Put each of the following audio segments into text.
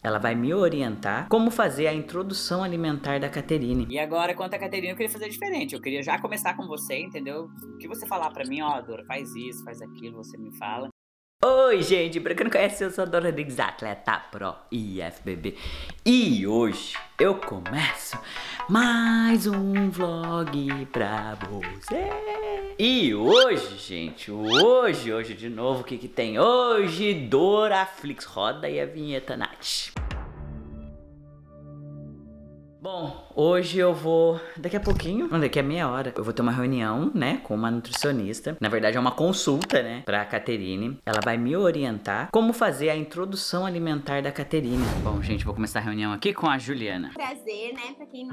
Ela vai me orientar como fazer a introdução alimentar da Caterine. E agora, quanto à Caterine, eu queria fazer diferente. Eu queria já começar com você, entendeu? O que você falar pra mim, ó, Dora, faz isso, faz aquilo, você me fala. Oi, gente, pra quem não conhece, eu sou a Dora Rodrigues, atleta pro IFBB. E hoje eu começo mais um vlog pra você. E hoje, gente, hoje de novo, o que que tem? Hoje, Doraflix, roda aí a vinheta, Nath. Bom, hoje eu vou, daqui a pouquinho, daqui a meia hora, eu vou ter uma reunião, né, com uma nutricionista. Na verdade é uma consulta, né, pra Caterine. Ela vai me orientar como fazer a introdução alimentar da Caterine. Bom, gente, vou começar a reunião aqui com a Juliana. Prazer, né, pra quem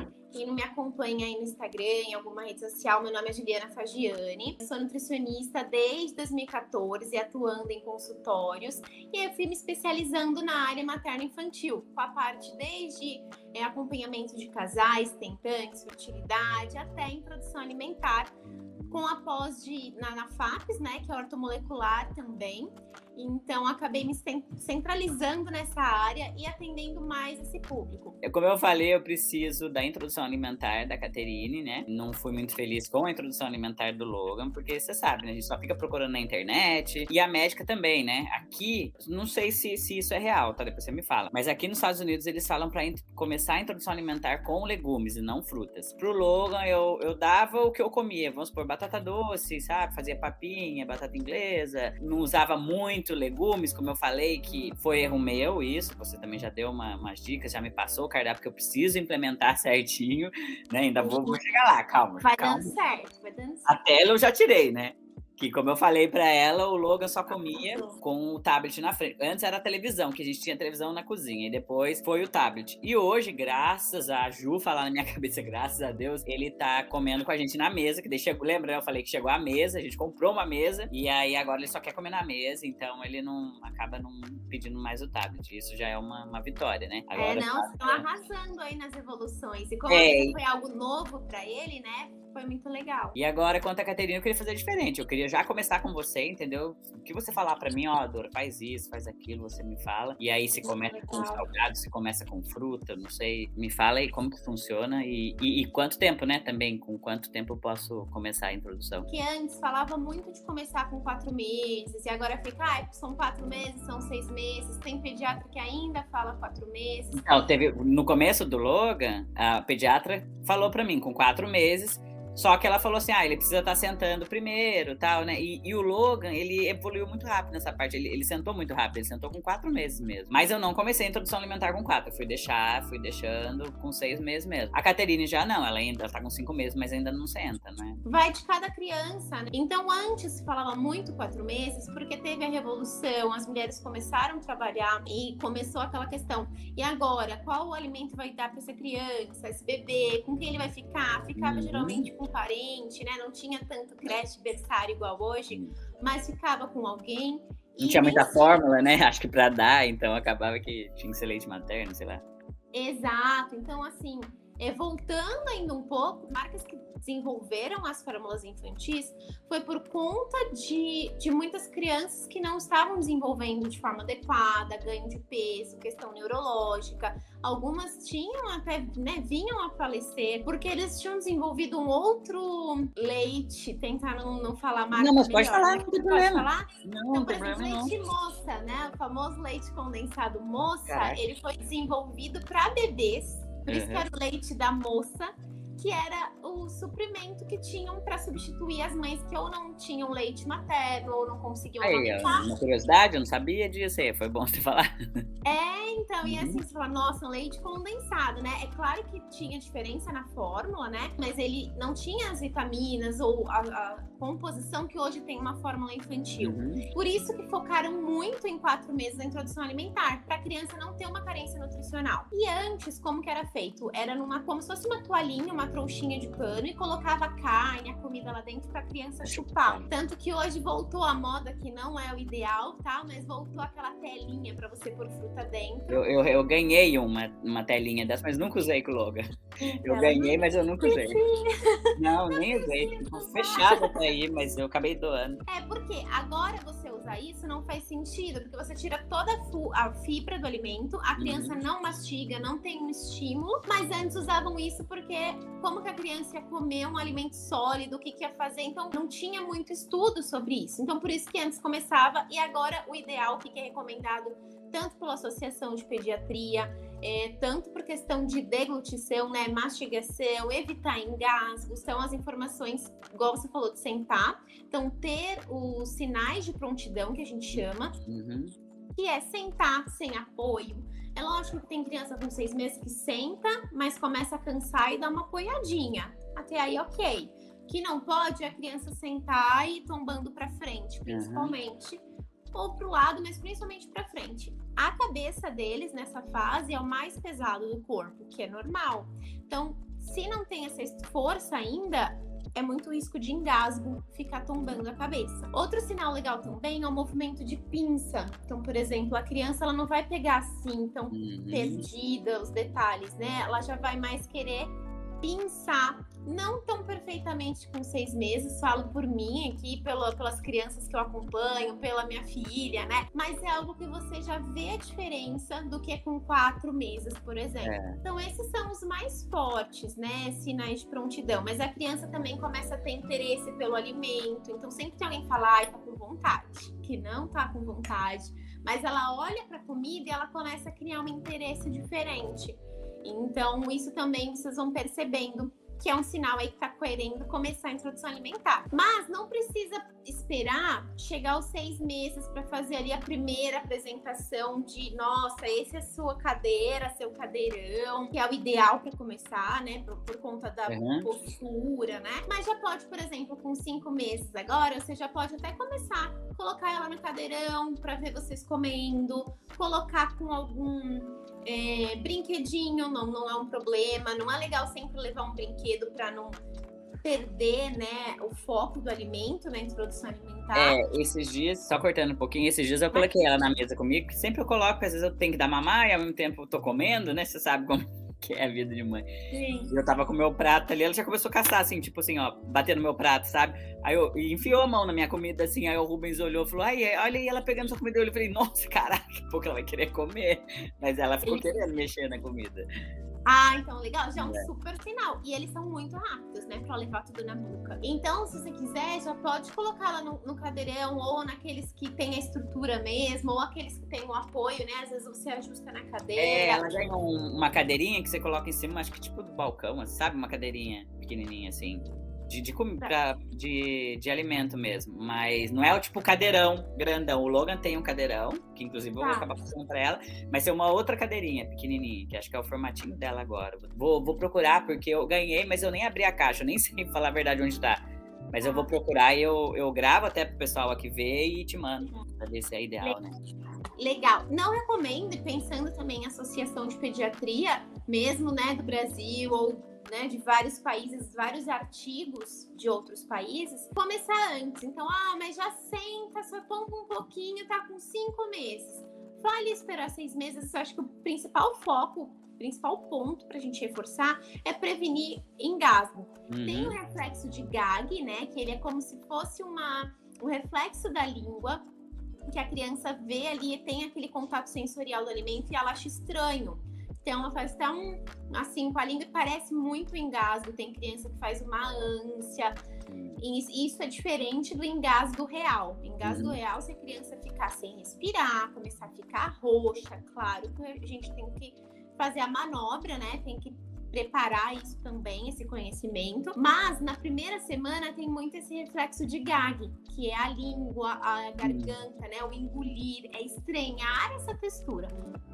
não me acompanha aí no Instagram, em alguma rede social, meu nome é Juliana Fagiani. Eu sou nutricionista desde 2014, atuando em consultórios. E eu fui me especializando na área materno-infantil, com a parte desde acompanhamento de casais, tentantes, fertilidade, até introdução alimentar, com a pós na FAPES, né, que é ortomolecular também. Então, acabei me centralizando nessa área e atendendo mais esse público. Como eu falei, eu preciso da introdução alimentar da Caterine, né? Não fui muito feliz com a introdução alimentar do Logan, porque você sabe, né? A gente só fica procurando na internet. E a médica também, né? Aqui, não sei se isso é real, tá? Depois você me fala. Mas aqui nos Estados Unidos, eles falam pra começar a introdução alimentar com legumes e não frutas. Pro Logan, eu dava o que eu comia. Vamos supor, batata doce, sabe? Fazia papinha, batata inglesa. Não usava muito legumes, como eu falei, que foi erro meu isso, você também já deu umas dicas, já me passou o cardápio que eu preciso implementar certinho, né, ainda vou chegar lá, calma. Vai dando certo, vai dando certo. A tela eu já tirei, né? Que, como eu falei pra ela, o Logan só comia com o tablet na frente. Antes era a televisão, que a gente tinha televisão na cozinha. E depois foi o tablet. E hoje, graças a Ju falar na minha cabeça, graças a Deus, ele tá comendo com a gente na mesa. Que daí chegou, lembra? Eu falei que chegou a mesa, a gente comprou uma mesa. E aí agora ele só quer comer na mesa. Então ele acaba não pedindo mais o tablet. Isso já é uma vitória, né? Agora, vocês estão arrasando aí nas evoluções. E como foi algo novo pra ele, né? Foi muito legal. E agora, quanto à Caterine, eu queria fazer diferente. Eu queria já começar com você, entendeu? O que você falar pra mim, ó, Dora, faz isso, faz aquilo, você me fala. E aí, se começa com salgado, se começa com fruta, não sei. Me fala aí como que funciona e quanto tempo, né, também. Com quanto tempo eu posso começar a introdução. Que antes falava muito de começar com 4 meses. E agora fica, são 4 meses, são 6 meses. Tem pediatra que ainda fala 4 meses. Não, no começo do Logan, a pediatra falou pra mim, com 4 meses... Só que ela falou assim, ele precisa estar sentando primeiro, tal, né? E o Logan, ele evoluiu muito rápido nessa parte. Ele sentou muito rápido, ele sentou com 4 meses mesmo. Mas eu não comecei a introdução alimentar com 4. Eu fui deixando com 6 meses mesmo. A Caterine já não, ela ainda tá com 5 meses, mas ainda não senta, né? Vai de cada criança, né? Então antes se falava muito 4 meses, porque teve a revolução, as mulheres começaram a trabalhar e começou aquela questão. E agora, qual o alimento vai dar pra essa criança, esse bebê? Com quem ele vai ficar? Ficava geralmente com parente, né? Não tinha tanto creche, berçário igual hoje, mas ficava com alguém. Não tinha muita fórmula, né? Acho que pra dar, então acabava que tinha que ser leite materno, sei lá. Exato. Então, assim, voltando ainda um pouco, marcas que desenvolveram as fórmulas infantis foi por conta de muitas crianças que não estavam desenvolvendo de forma adequada, ganho de peso, questão neurológica. Algumas tinham até, né, vinham a falecer porque eles tinham desenvolvido um outro leite, tentar não falar marca. Não, mas melhor, pode falar, né? não tem problema. Falar? Não, então, por por exemplo, problema, leite moça, né? O famoso leite condensado moça, Caraca. ele foi desenvolvido para bebês. Por isso que era o leite da moça, que era o suprimento que tinham para substituir as mães que ou não tinham leite materno ou não conseguiam amamentar. Uma curiosidade, eu não sabia disso aí, foi bom você falar. Então, e assim, você fala, nossa, um leite condensado, né? É claro que tinha diferença na fórmula, né? Mas ele não tinha as vitaminas ou a composição que hoje tem uma fórmula infantil. Por isso que focaram muito em 4 meses da introdução alimentar, para a criança não ter uma carência nutricional. E antes, como que era feito? Era como se fosse uma toalhinha, uma trouxinha de pano e colocava a carne, a comida lá dentro pra criança chupar. Tanto que hoje voltou a moda, que não é o ideal, tá? Mas voltou aquela telinha pra você pôr fruta dentro. Eu ganhei uma telinha dessa, mas nunca usei com o Logan. Eu ganhei, mas eu nunca usei. Não, nem usei. Ficou fechado até aí, mas eu acabei doando. Porque agora você usar isso não faz sentido, porque você tira toda a fibra do alimento, a criança não mastiga, não tem um estímulo, mas antes usavam isso porque como que a criança ia comer um alimento sólido, o que ia fazer, então não tinha muito estudo sobre isso. Então por isso que antes começava, e agora o ideal, o que é recomendado tanto pela Associação de Pediatria, tanto por questão de deglutição, né, mastigação, evitar engasgos, são as informações, igual você falou, de sentar. Então, ter os sinais de prontidão, que a gente chama, que é sentar sem apoio. É lógico que tem criança com 6 meses que senta, mas começa a cansar e dá uma apoiadinha. Até aí, ok. O que não pode é a criança sentar e ir tombando para frente, principalmente. Ou para o lado, mas principalmente para frente. A cabeça deles nessa fase é o mais pesado do corpo, que é normal. Então, se não tem essa força ainda, é muito risco de engasgo, ficar tombando a cabeça. Outro sinal legal também é o movimento de pinça. Então, por exemplo, a criança ela não vai pegar assim, tão perdida os detalhes, né? Ela já vai mais querer pinçar, não tão perfeitamente com 6 meses, falo por mim aqui, pelas crianças que eu acompanho, pela minha filha, né? Mas é algo que você já vê a diferença do que com 4 meses, por exemplo. Então, esses são os mais fortes, né? Sinais de prontidão. Mas a criança também começa a ter interesse pelo alimento. Então, sempre tem alguém que fala, ai, tá com vontade, que não tá com vontade. Mas ela olha pra comida e ela começa a criar um interesse diferente. Então, isso também vocês vão percebendo que é um sinal aí que tá querendo começar a introdução alimentar. Mas não precisa esperar chegar aos 6 meses para fazer ali a primeira apresentação de, nossa, esse é sua cadeira, seu cadeirão, que é o ideal para começar, né, por conta da postura, né? Mas já pode, por exemplo, com 5 meses agora, você já pode até começar a colocar ela no cadeirão para ver vocês comendo, colocar com algum brinquedinho, não é um problema, não é legal sempre levar um brinquedo para não perder, né, o foco do alimento na introdução alimentar. Esses dias, só cortando um pouquinho, esses dias eu coloquei ela na mesa comigo, que sempre eu coloco, às vezes eu tenho que dar mamar e ao mesmo tempo eu tô comendo, né, você sabe como que é a vida de mãe. Sim. Eu tava com o meu prato ali, ela já começou a caçar, assim, tipo assim, ó, bater no meu prato, sabe? Aí eu enfiou a mão na minha comida, assim, aí o Rubens olhou e falou, ai, olha aí ela pegando sua comida. Eu falei, nossa, caraca, daqui a pouco ela vai querer comer. Mas ela ficou querendo mexer na comida. Ah, então legal, já é um super sinal. E eles são muito rápidos, né, pra levar tudo na boca. Então, se você quiser, já pode colocar ela no cadeirão, ou naqueles que tem a estrutura mesmo, ou aqueles que tem o apoio, né, às vezes você ajusta na cadeira. Ela ganha uma cadeirinha que você coloca em cima, acho que tipo do balcão, sabe? Uma cadeirinha pequenininha, assim, de alimento mesmo. Mas não é o tipo cadeirão grandão. O Logan tem um cadeirão, que inclusive eu vou acabar passando pra ela, mas tem uma outra cadeirinha pequenininha, que acho que é o formatinho dela agora. Vou procurar, porque eu ganhei, mas eu nem abri a caixa, eu nem sei falar a verdade onde tá. Mas eu vou procurar e eu gravo até pro pessoal aqui ver e te mando, pra ver se é ideal, né? Legal. Não recomendo, pensando também em associação de pediatria, mesmo, né, do Brasil ou, né, de vários países, vários artigos de outros países, começar antes. Então, mas já senta, só tomba um pouquinho, tá com 5 meses. Vale esperar 6 meses. Eu acho que o principal foco, o principal ponto pra gente reforçar é prevenir engasgo. Tem o reflexo de gag, né, que ele é como se fosse um reflexo da língua, que a criança vê ali e tem aquele contato sensorial do alimento e ela acha estranho. Então, ela faz até assim, com a língua, parece muito engasgo. Tem criança que faz uma ânsia. E isso é diferente do engasgo real. Engasgo real, se a criança ficar sem respirar, começar a ficar roxa, claro que a gente tem que fazer a manobra, né? Tem que preparar isso também, esse conhecimento. Mas na primeira semana tem muito esse reflexo de gag, que é a língua, a garganta, né? O engolir, é estranhar essa textura.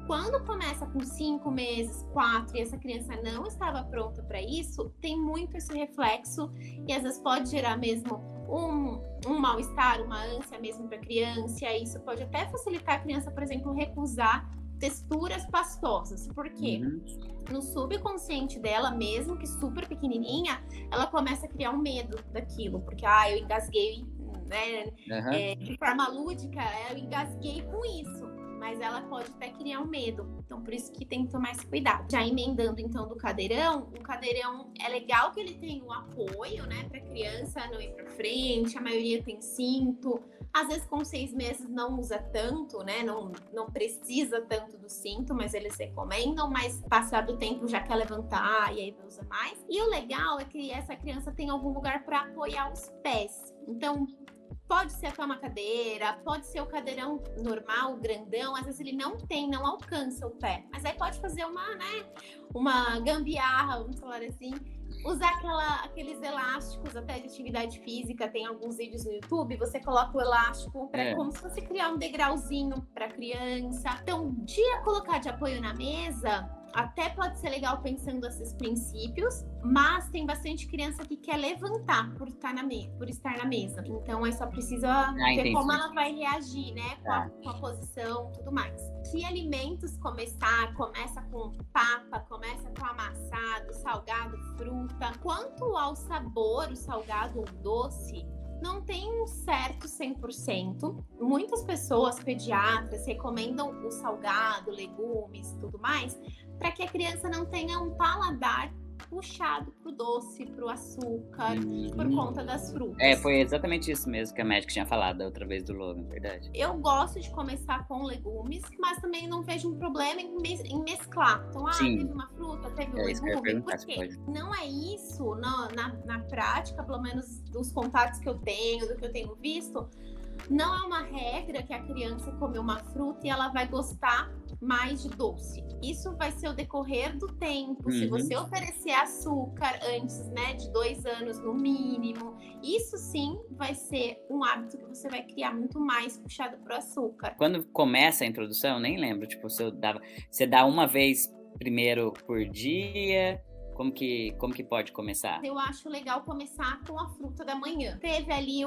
Quando começa com 5 meses, 4, e essa criança não estava pronta para isso, tem muito esse reflexo e às vezes pode gerar mesmo um mal-estar, uma ânsia mesmo para a criança. E isso pode até facilitar a criança, por exemplo, recusar texturas pastosas. Por quê? No subconsciente dela, mesmo que super pequenininha, ela começa a criar um medo daquilo, porque eu engasguei, né? De forma lúdica, eu engasguei com isso. Mas ela pode até criar um medo. Então, por isso que tem que tomar esse cuidado. Já emendando, então, do cadeirão, o cadeirão é legal que ele tenha um apoio, né? Pra criança não ir pra frente. A maioria tem cinto. Às vezes, com 6 meses, não usa tanto, né? Não precisa tanto do cinto, mas eles recomendam. Mas, passado o tempo, já quer levantar e aí usa mais. E o legal é que essa criança tem algum lugar para apoiar os pés. Então, pode ser até uma cadeira, pode ser o cadeirão normal, grandão. Às vezes ele não alcança o pé. Mas aí pode fazer uma gambiarra, vamos falar assim. Usar aqueles elásticos até de atividade física. Tem alguns vídeos no YouTube, você coloca o elástico como se fosse criar um degrauzinho para criança. Então, colocar de apoio na mesa até pode ser legal pensando esses princípios, mas tem bastante criança que quer levantar por estar na mesa. Então, aí só precisa ver como ela vai reagir, né? Com a posição e tudo mais. Que alimentos começar? Começa com papa, começa com amassado, salgado, fruta. Quanto ao sabor, o salgado ou doce, não tem um certo 100%. Muitas pessoas, pediatras, recomendam o salgado, legumes e tudo mais, para que a criança não tenha um paladar puxado pro doce, pro açúcar, por conta das frutas. Foi exatamente isso mesmo que a médica tinha falado da outra vez do Logan, verdade. Eu gosto de começar com legumes, mas também não vejo um problema em mesclar. Então, teve uma fruta, teve um legume, porque não é isso, na prática, pelo menos dos contatos que eu tenho, do que eu tenho visto, não é uma regra que a criança come uma fruta e ela vai gostar mais de doce. Isso vai ser o decorrer do tempo. Se você oferecer açúcar antes, né, de 2 anos no mínimo, isso sim vai ser um hábito que você vai criar muito mais puxado pro açúcar. Quando começa a introdução, eu nem lembro, tipo, você dá uma vez primeiro por dia. Como que pode começar? Eu acho legal começar com a fruta da manhã. Teve ali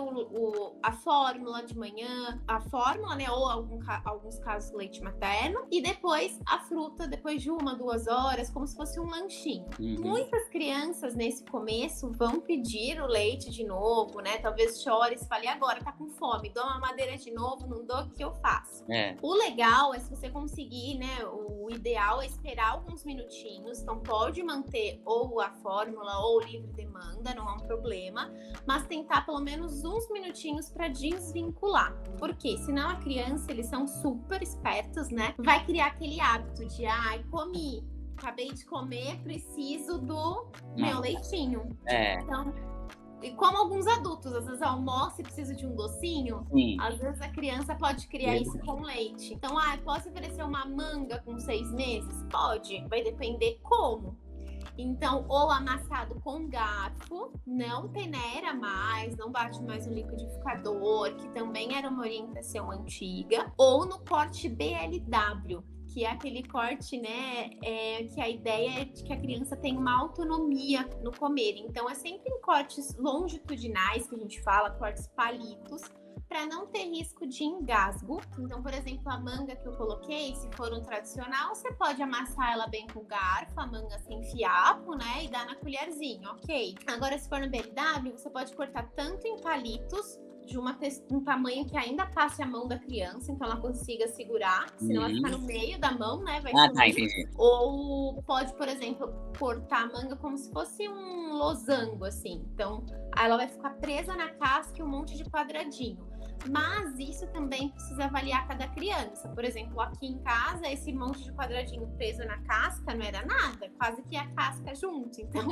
a fórmula de manhã, a fórmula, né? Ou alguns casos leite materno. E depois a fruta, depois de 1, 2 horas, como se fosse um lanchinho. Muitas crianças nesse começo vão pedir o leite de novo, né? Talvez chore e fale, agora tá com fome, dou uma madeira de novo, não dou, o que eu faço? O legal é se você conseguir, né? O ideal é esperar alguns minutinhos. Então pode manter ou a fórmula ou livre demanda, não é um problema, mas tentar pelo menos uns minutinhos para desvincular. Porque senão a criança, eles são super espertos, né? Vai criar aquele hábito de, acabei de comer, preciso do meu leitinho. Então, e como alguns adultos, às vezes almoça e precisa de um docinho, às vezes a criança pode criar isso com leite. Então, posso oferecer uma manga com 6 meses? Pode, vai depender como. Então, ou amassado com garfo, não peneira mais, não bate mais no liquidificador, que também era uma orientação antiga, ou no corte BLW, que é aquele corte, né, que a ideia é de que a criança tenha uma autonomia no comer. Então, é sempre em cortes longitudinais, que a gente fala, cortes palitos, para não ter risco de engasgo. Então, por exemplo, a manga que eu coloquei, se for um tradicional, você pode amassar ela bem com garfo, a manga sem fiapo, né, e dar na colherzinha, ok? Agora, se for no BLW, você pode cortar tanto em palitos, de um tamanho que ainda passe a mão da criança, então ela consiga segurar, senão ela fica no meio da mão, né? Vai entendi. Ou pode, por exemplo, cortar a manga como se fosse um losango, assim. Então, aí ela vai ficar presa na casca e um monte de quadradinho. Mas isso também precisa avaliar cada criança. Por exemplo, aqui em casa, esse monte de quadradinho preso na casca não era nada, quase que a casca junto. Então,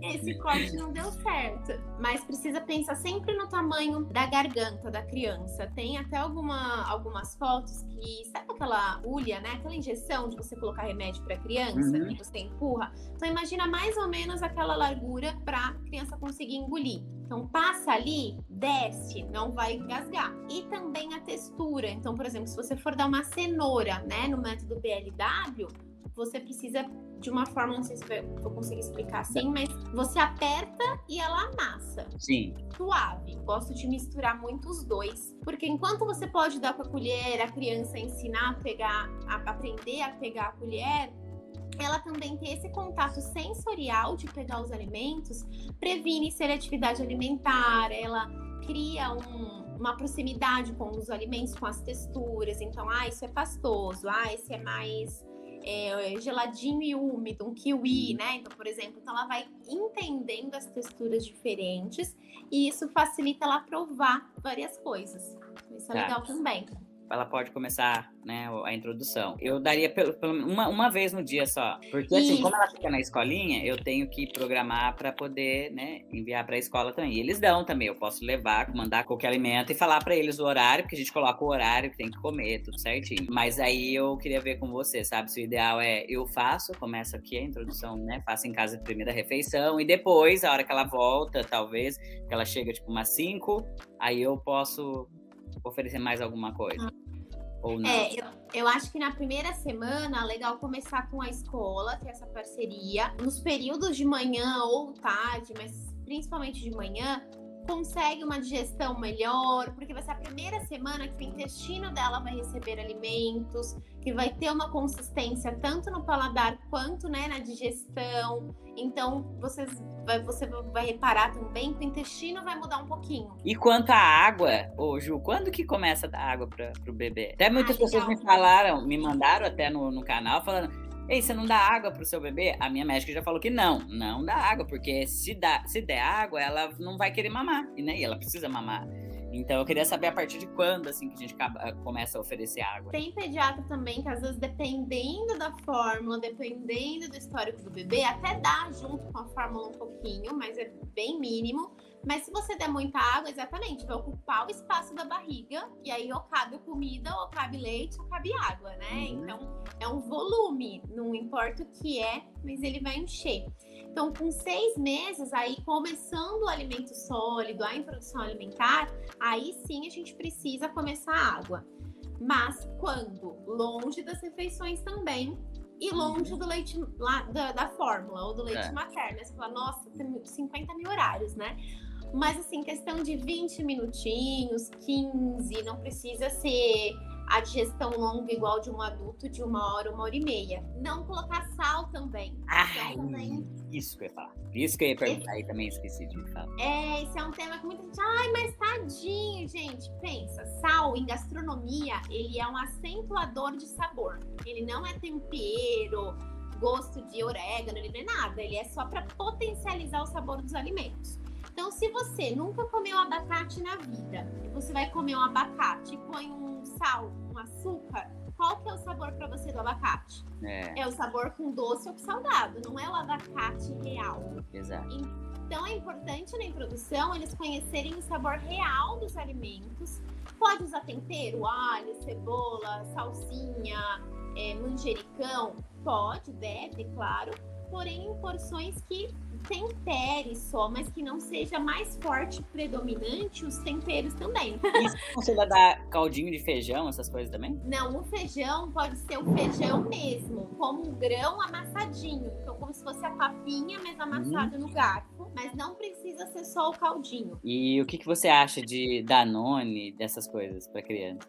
esse corte não deu certo. Mas precisa pensar sempre no tamanho da garganta da criança. Tem até algumas fotos que, sabe aquela agulha, né? Aquela injeção de você colocar remédio para criança, que você empurra? Então, imagina mais ou menos aquela largura para a criança conseguir engolir. Então, passa ali, desce, não vai engasgar. E também a textura. Então, por exemplo, se você for dar uma cenoura, né, no método BLW, você precisa de uma forma, não sei se vou conseguir explicar assim, mas você aperta e ela amassa. Sim. Suave. Gosto de misturar muito os dois, porque enquanto você pode dar com a colher, a criança ensinar a pegar, aprender a pegar a colher, ela também tem esse contato sensorial de pegar os alimentos, previne seletividade alimentar, ela cria uma proximidade com os alimentos, com as texturas. Então, isso é pastoso, esse é mais geladinho e úmido, um kiwi, né? Então, por exemplo, ela vai entendendo as texturas diferentes e isso facilita ela provar várias coisas. Isso é legal também. Ela pode começar, né, a introdução. Eu daria uma vez no dia só. Porque, assim, como ela fica na escolinha, eu tenho que programar para poder, né, enviar para a escola também. E eles dão também. Eu posso levar, mandar qualquer alimento e falar para eles o horário, porque a gente coloca o horário que tem que comer, tudo certinho. Mas aí eu queria ver com você, sabe? Se o ideal eu começo aqui a introdução, né? Faço em casa a primeira refeição. E depois, a hora que ela volta, talvez, que ela chega, tipo, umas 5, aí eu posso oferecer mais alguma coisa. Ou não? Eu acho que na primeira semana é legal começar com a escola, ter essa parceria. Nos períodos de manhã ou tarde, mas principalmente de manhã, consegue uma digestão melhor, porque vai ser a primeira semana que o intestino dela vai receber alimentos, que vai ter uma consistência tanto no paladar quanto, né, na digestão. Então, você vai reparar também que o intestino vai mudar um pouquinho. E quanto à água, Ju, quando que começa a dar água pro bebê? Até muitas pessoas me mandaram até no canal falando: ei, você não dá água pro seu bebê? A minha médica já falou que não dá água, porque se der água, ela não vai querer mamar, né? E ela precisa mamar. Então, eu queria saber a partir de quando, assim, que a gente começa a oferecer água. Tem pediatra também que, às vezes, dependendo da fórmula, dependendo do histórico do bebê, até dá junto com a fórmula um pouquinho, mas é bem mínimo. Mas se você der muita água, exatamente, vai ocupar o espaço da barriga, e aí ou cabe comida, ou cabe leite, ou cabe água, né? Então, é um volume, não importa o que é, mas ele vai encher. Então, com 6 meses, aí começando o alimento sólido, a introdução alimentar, aí sim a gente precisa começar a água. Mas quando? Longe das refeições também. E longe do leite da fórmula, ou do leite materno. Você fala, nossa, tem 50 mil horários, né? Mas, assim, questão de 20 minutinhos, 15, não precisa ser a digestão longa igual de um adulto, de 1 hora, 1 hora e meia. Não colocar sal também. Isso que eu ia falar. Isso que eu ia perguntar aí também, esqueci de falar. Esse é um tema que muita gente... mas tadinho, gente. Pensa, sal em gastronomia, ele é um acentuador de sabor. Ele não é tempero, gosto de orégano, ele não é nada. Ele é só para potencializar o sabor dos alimentos. Então, se você nunca comeu abacate na vida, e você vai comer um abacate e põe um sal, um açúcar, qual que é o sabor para você do abacate? É o sabor com doce ou com salgado, não é o abacate real. Exato. Então, é importante na introdução eles conhecerem o sabor real dos alimentos. Pode usar tempero, alho, cebola, salsinha, manjericão? Pode, deve, claro. Porém, em porções que tempere só, mas que não seja mais forte, predominante os temperos também. Isso você vai dar caldinho de feijão, essas coisas também? Não, o feijão pode ser o feijão mesmo, como um grão amassadinho. Então, como se fosse a papinha, mas amassado no garfo. Mas não precisa ser só o caldinho. E o que você acha de Danone, dessas coisas para criança?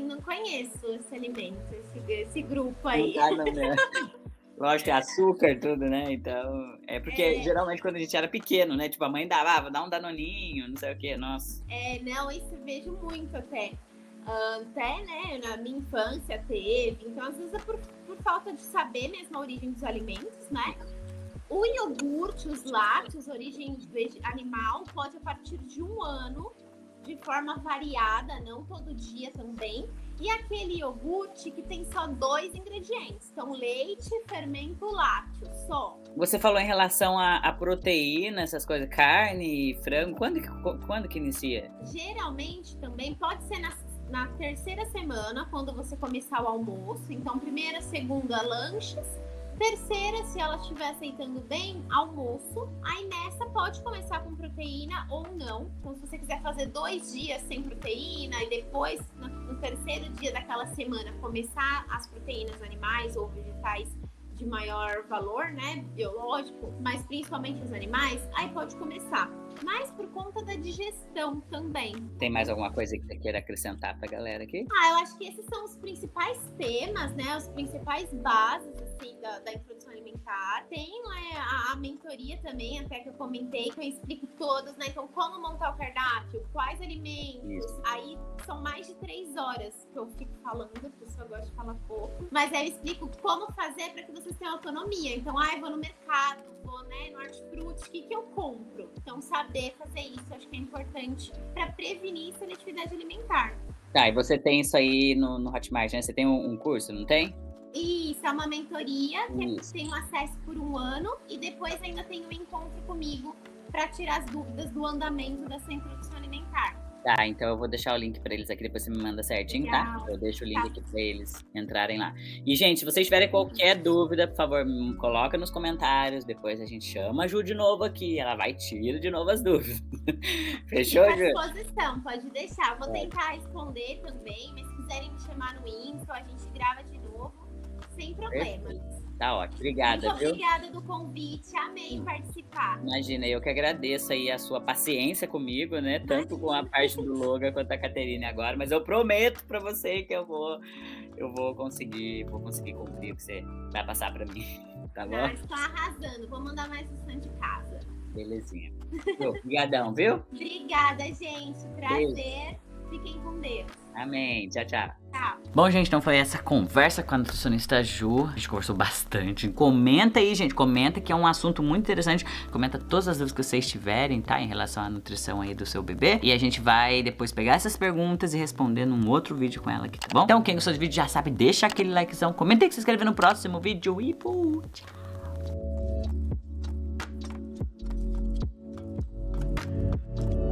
Não conheço esse alimento, esse grupo aí. Não. Lógico, é açúcar, tudo, né? Então, porque geralmente quando a gente era pequeno, né? Tipo, a mãe dava, vou dar um danoninho, não sei o quê, nossa. Não, isso eu vejo muito até. Até, né, na minha infância teve. Então, às vezes é por falta de saber mesmo a origem dos alimentos, né? O iogurte, os lácteos, origem animal, pode a partir de 1 ano, de forma variada, não todo dia também. E aquele iogurte que tem só 2 ingredientes. Então, leite, fermento, lácteo, só. Você falou em relação à proteína, essas coisas, carne, frango. Quando que inicia? Geralmente, também pode ser na 3ª semana, quando você começar o almoço. Então, 1ª, 2ª, lanches. Terceira, se ela estiver aceitando bem, almoço. Aí nessa pode começar com proteína ou não. Então, se você quiser fazer 2 dias sem proteína e depois, no terceiro dia daquela semana, começar as proteínas animais ou vegetais de maior valor, né, biológico, mas principalmente os animais, aí pode começar. Mas por conta da digestão também. Tem mais alguma coisa que você queira acrescentar pra galera aqui? Eu acho que esses são os principais temas, né, os principais bases, assim, da introdução alimentar. Tem, né, a mentoria também, até que eu comentei, que eu explico todos, né, então como montar o cardápio, quais alimentos. Isso. Aí são mais de 3 horas que eu fico falando, porque eu só gosto de falar pouco. Mas aí eu explico como fazer para que vocês tenham autonomia. Então, eu vou no mercado, vou, né, no Hortifruti, o que eu compro? Então, saber fazer isso, eu acho que é importante para prevenir seletividade alimentar. Tá, e você tem isso aí no Hotmart, né? Você tem um curso, não tem? Isso, é uma mentoria que tem acesso por 1 ano e depois ainda tem um encontro comigo para tirar as dúvidas do andamento dessa introdução alimentar. Tá, então eu vou deixar o link pra eles aqui, depois você me manda certinho, Legal. tá? Eu deixo o link aqui pra eles entrarem lá. E, gente, se vocês tiverem qualquer dúvida, por favor, me coloca nos comentários, depois a gente chama a Ju de novo aqui, ela vai tirar de novo as dúvidas. Fechou, Ju? Fica à disposição, pode deixar. Vou tentar responder também, mas se quiserem me chamar no Insta, a gente grava de novo, sem problema. Perfeito. Tá ótimo, obrigada, Muito obrigada do convite, amei participar. Imagina, eu que agradeço aí a sua paciência comigo, né? Tanto com a parte do Logan quanto a Caterine agora, mas eu prometo pra você que eu vou conseguir cumprir o que você vai passar pra mim, tá bom? Estou arrasando, vou mandar mais lição de casa. Belezinha. Obrigadão, viu? Obrigada, gente, prazer. Fiquem com Deus. Amém, tchau, tchau. Tchau. Bom, gente, então foi essa conversa com a nutricionista Ju. A gente conversou bastante. Comenta aí, gente. Comenta que é um assunto muito interessante. Comenta todas as dúvidas que vocês tiverem, tá? Em relação à nutrição aí do seu bebê. E a gente vai depois pegar essas perguntas e responder num outro vídeo com ela aqui, tá bom? Então, quem gostou do vídeo já sabe, deixa aquele likezão. Comenta aí que se inscreve no próximo vídeo. E tchau.